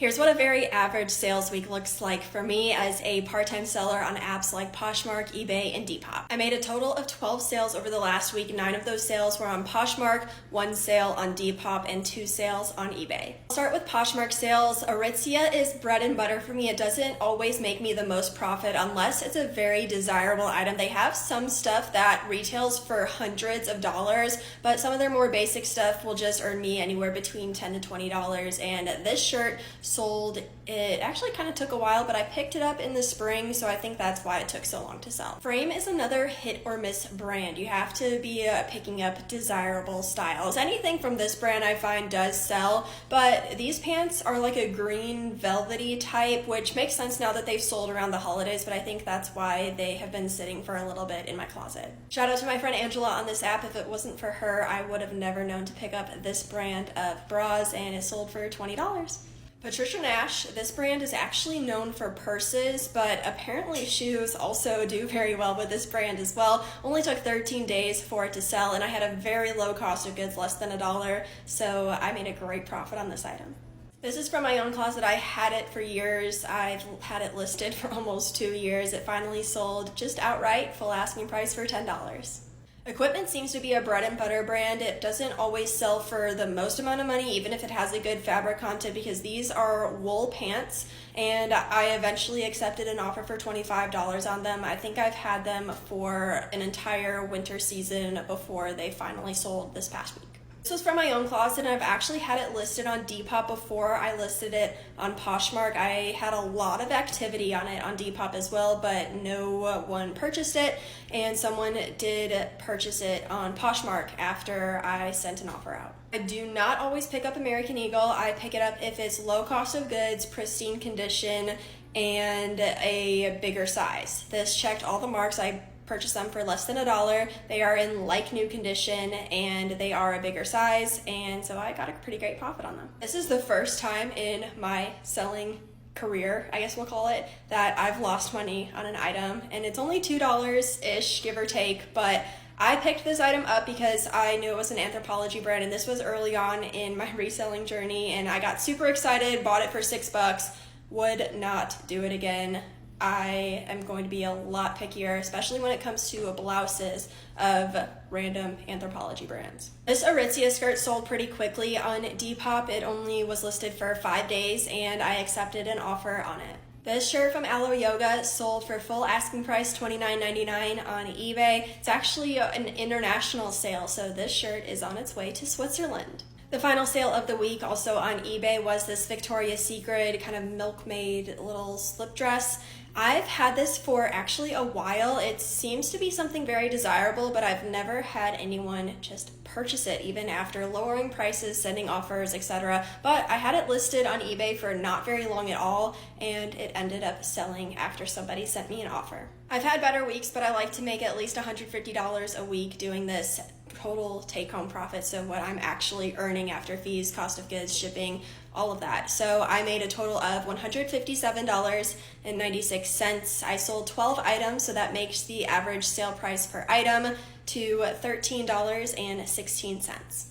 Here's what a very average sales week looks like for me as a part-time seller on apps like Poshmark, eBay, and Depop. I made a total of 12 sales over the last week. 9 of those sales were on Poshmark, 1 sale on Depop, and 2 sales on eBay. I'll start with Poshmark sales. Aritzia is bread and butter for me. It doesn't always make me the most profit unless it's a very desirable item. They have some stuff that retails for hundreds of dollars, but some of their more basic stuff will just earn me anywhere between $10 to $20. And this shirt sold, it actually kind of took a while, but I picked it up in the spring, so I think that's why it took so long to sell. Frame is another hit or miss brand. You have to be picking up desirable styles. Anything from this brand I find does sell, but these pants are like a green velvety type, which makes sense now that they've sold around the holidays, but I think that's why they have been sitting for a little bit in my closet. Shout out to my friend Angela on this app. If it wasn't for her, I would have never known to pick up this brand of bras, and it sold for $20. Patricia Nash, this brand is actually known for purses, but apparently shoes also do very well with this brand as well. Only took 13 days for it to sell, and I had a very low cost of goods, less than $1, so I made a great profit on this item. This is from my own closet. I had it for years. I've had it listed for almost 2 years. It finally sold just outright, full asking price for $10. Equipment seems to be a bread and butter brand. It doesn't always sell for the most amount of money, even if it has a good fabric content, because these are wool pants, and I eventually accepted an offer for $25 on them. I think I've had them for an entire winter season before they finally sold this past week. This was from my own closet, and I've actually had it listed on Depop before I listed it on Poshmark. I had a lot of activity on it on Depop as well, but no one purchased it, and someone did purchase it on Poshmark after I sent an offer out. I do not always pick up American Eagle. I pick it up if it's low cost of goods, pristine condition, and a bigger size. This checked all the marks. I purchased them for less than $1. They are in like new condition, and they are a bigger size, and so I got a pretty great profit on them. This is the first time in my selling career, I guess we'll call it, that I've lost money on an item, and it's only $2-ish, give or take, but I picked this item up because I knew it was an Anthropologie brand, and this was early on in my reselling journey, and I got super excited, bought it for $6, would not do it again. I am going to be a lot pickier, especially when it comes to blouses of random Anthropologie brands. This Aritzia skirt sold pretty quickly on Depop. It only was listed for 5 days, and I accepted an offer on it. This shirt from Aloe Yoga sold for full asking price $29.99 on eBay. It's actually an international sale, so this shirt is on its way to Switzerland. The final sale of the week, also on eBay, was this Victoria's Secret kind of milkmaid little slip dress. I've had this for actually a while. It seems to be something very desirable, but I've never had anyone just purchase it, even after lowering prices, sending offers, etc. But I had it listed on eBay for not very long at all, and it ended up selling after somebody sent me an offer. I've had better weeks, but I like to make at least $150 a week doing this total take-home profit, so what I'm actually earning after fees, cost of goods, shipping, all of that. So I made a total of $157.96. I sold 12 items, so that makes the average sale price per item to $13.16.